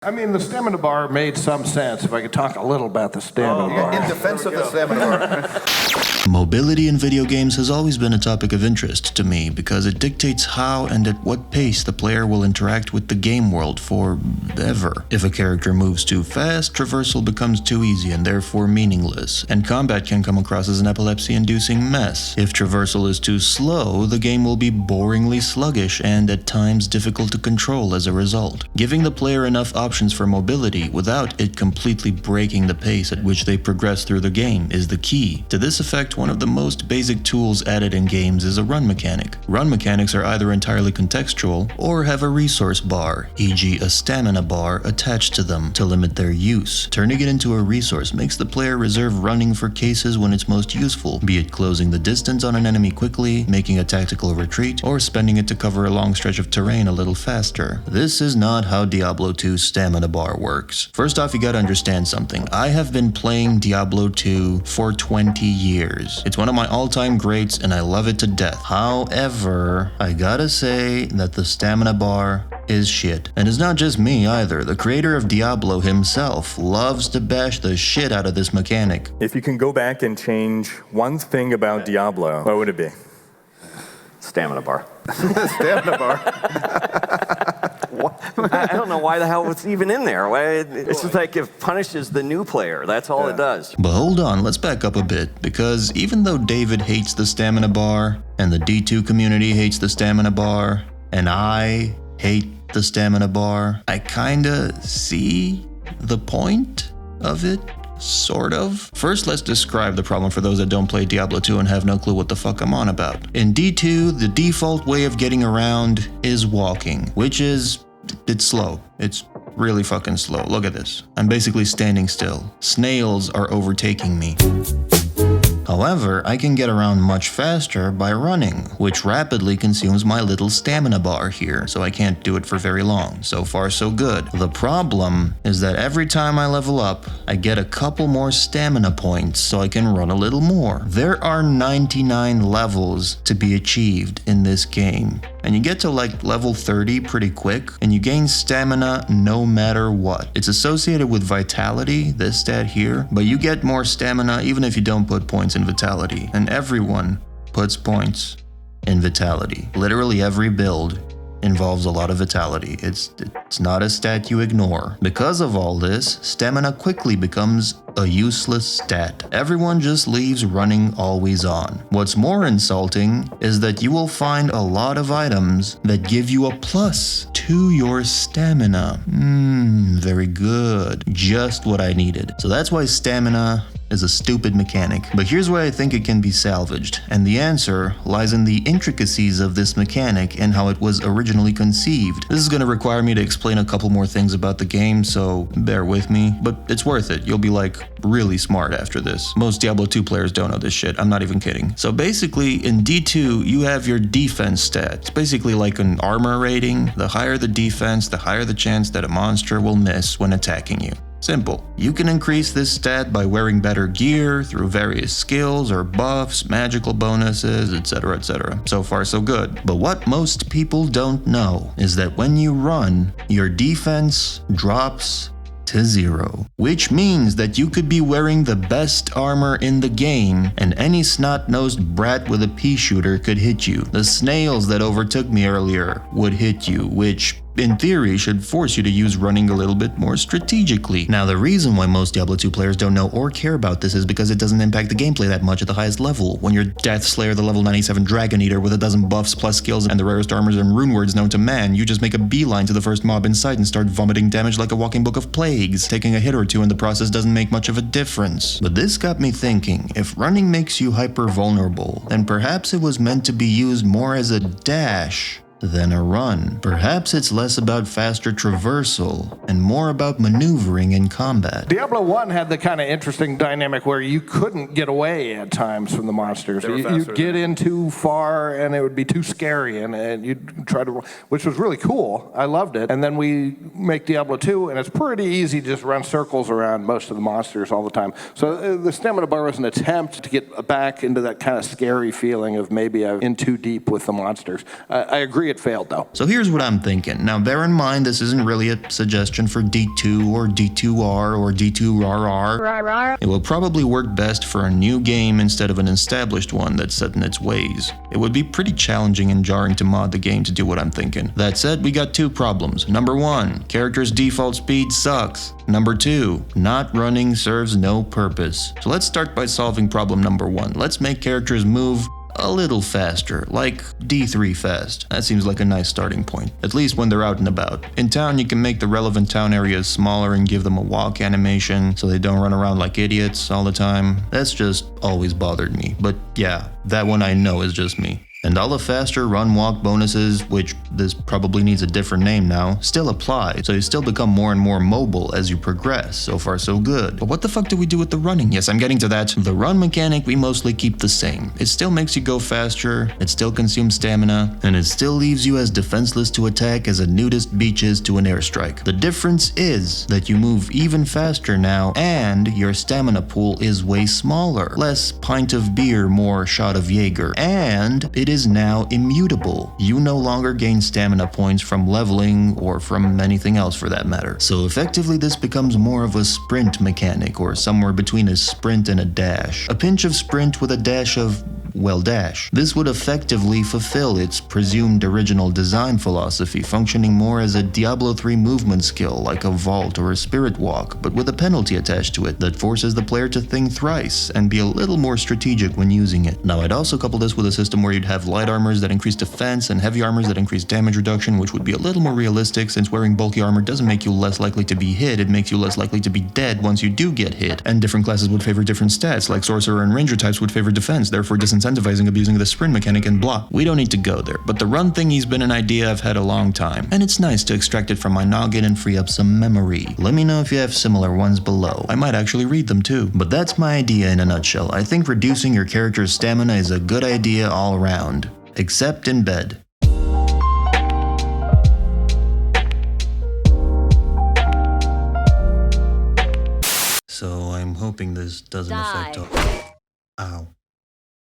I mean, the stamina bar made some sense, if I could talk a little about the stamina bar. In defense of the stamina bar. Mobility in video games has always been a topic of interest to me because it dictates how and at what pace the player will interact with the game world forever. If a character moves too fast, traversal becomes too easy and therefore meaningless, and combat can come across as an epilepsy-inducing mess. If traversal is too slow, the game will be boringly sluggish and at times difficult to control as a result. Giving the player enough options for mobility without it completely breaking the pace at which they progress through the game is the key. To this effect, one of the most basic tools added in games is a run mechanic. Run mechanics are either entirely contextual or have a resource bar, e.g. a stamina bar, attached to them to limit their use. Turning it into a resource makes the player reserve running for cases when it's most useful, be it closing the distance on an enemy quickly, making a tactical retreat, or spending it to cover a long stretch of terrain a little faster. This is not how Diablo 2's stamina bar works. First off, you gotta understand something. I have been playing Diablo 2 for 20 years. It's one of my all-time greats and I love it to death. However, I gotta say that the stamina bar is shit. And it's not just me either. The creator of Diablo himself loves to bash the shit out of this mechanic. If you can go back and change one thing about Diablo, what would it be? Stamina bar. Stamina bar. I don't know why the hell it's even in there. It's just like it punishes the new player. That's all it does. But hold on, let's back up a bit, because even though David hates the stamina bar, and the D2 community hates the stamina bar, and I hate the stamina bar, I kinda see the point of it. Sort of. First, let's describe the problem for those that don't play Diablo 2 and have no clue what the fuck I'm on about. In D2, the default way of getting around is walking, which is, it's slow. It's really fucking slow. Look at this. I'm basically standing still. Snails are overtaking me. However, I can get around much faster by running, which rapidly consumes my little stamina bar here, so I can't do it for very long. So far, so good. The problem is that every time I level up, I get a couple more stamina points so I can run a little more. There are 99 levels to be achieved in this game, and you get to like level 30 pretty quick, and you gain stamina no matter what. It's associated with vitality, this stat here, but you get more stamina even if you don't put points in vitality, and everyone puts points in vitality. Literally every build involves a lot of vitality. It's not a stat you ignore. Because of all this, stamina quickly becomes a useless stat. Everyone just leaves running always on. What's more insulting is that you will find a lot of items that give you a plus to your stamina. Very good. Just what I needed. So that's why stamina is a stupid mechanic. But here's where I think it can be salvaged, and the answer lies in the intricacies of this mechanic and how it was originally conceived. This is going to require me to explain a couple more things about the game, so bear with me, but it's worth it. You'll be like really smart after this. Most Diablo 2 players don't know this shit, I'm not even kidding. So basically, in D2, you have your defense stat. It's basically like an armor rating. The higher the defense, the higher the chance that a monster will miss when attacking you. Simple. You can increase this stat by wearing better gear, through various skills or buffs, magical bonuses, etc, etc. So far so good. But what most people don't know is that when you run, your defense drops to 0, which means that you could be wearing the best armor in the game and any snot-nosed brat with a pea shooter could hit you. The snails that overtook me earlier would hit you, which in theory should force you to use running a little bit more strategically. Now, the reason why most Diablo 2 players don't know or care about this is because it doesn't impact the gameplay that much at the highest level. When you're Death Slayer, the level 97 Dragon Eater with a dozen buffs plus skills and the rarest armors and rune words known to man, you just make a beeline to the first mob in sight and start vomiting damage like a walking book of plagues. Taking a hit or two in the process doesn't make much of a difference. But this got me thinking, if running makes you hyper vulnerable, then perhaps it was meant to be used more as a dash than a run. Perhaps it's less about faster traversal and more about maneuvering in combat. Diablo 1 had the kind of interesting dynamic where you couldn't get away at times from the monsters. You'd get in too far and it would be too scary and you'd try to, which was really cool. I loved it. And then we make Diablo 2 and it's pretty easy to just run circles around most of the monsters all the time. So the stamina bar was an attempt to get back into that kind of scary feeling of maybe I'm in too deep with the monsters. I agree it failed, though. So here's what I'm thinking. Now, bear in mind, this isn't really a suggestion for D2 or D2R or D2RR. It will probably work best for a new game instead of an established one that's set in its ways. It would be pretty challenging and jarring to mod the game to do what I'm thinking. That said, we got two problems. Number one, character's default speed sucks. Number two, not running serves no purpose. So let's start by solving problem number one. Let's make characters move a little faster, like D3 fast. That seems like a nice starting point, at least when they're out and about. In town, you can make the relevant town areas smaller and give them a walk animation so they don't run around like idiots all the time. That's just always bothered me, but yeah, that one I know is just me. And all the faster run-walk bonuses, which this probably needs a different name now, still apply, so you still become more and more mobile as you progress. So far so good. But what the fuck do we do with the running? Yes, I'm getting to that. The run mechanic we mostly keep the same. It still makes you go faster, it still consumes stamina, and it still leaves you as defenseless to attack as a nudist beaches to an airstrike. The difference is that you move even faster now, and your stamina pool is way smaller. Less pint of beer, more shot of Jaeger. And it is now immutable. You no longer gain stamina points from leveling or from anything else for that matter. So effectively this becomes more of a sprint mechanic, or somewhere between a sprint and a dash. A pinch of sprint with a dash of, well, dash. This would effectively fulfill its presumed original design philosophy, functioning more as a Diablo 3 movement skill like a vault or a spirit walk, but with a penalty attached to it that forces the player to think thrice and be a little more strategic when using it. Now I'd also couple this with a system where you'd have light armors that increase defense and heavy armors that increase damage reduction, which would be a little more realistic since wearing bulky armor doesn't make you less likely to be hit, it makes you less likely to be dead once you do get hit. And different classes would favor different stats, like sorcerer and ranger types would favor defense, therefore disincentivizing abusing the sprint mechanic and blah. We don't need to go there, but the run thingy's been an idea I've had a long time, and it's nice to extract it from my noggin and free up some memory. Let me know if you have similar ones below. I might actually read them too. But that's my idea in a nutshell. I think reducing your character's stamina is a good idea all around. Except in bed. So I'm hoping this doesn't affect all. Ow.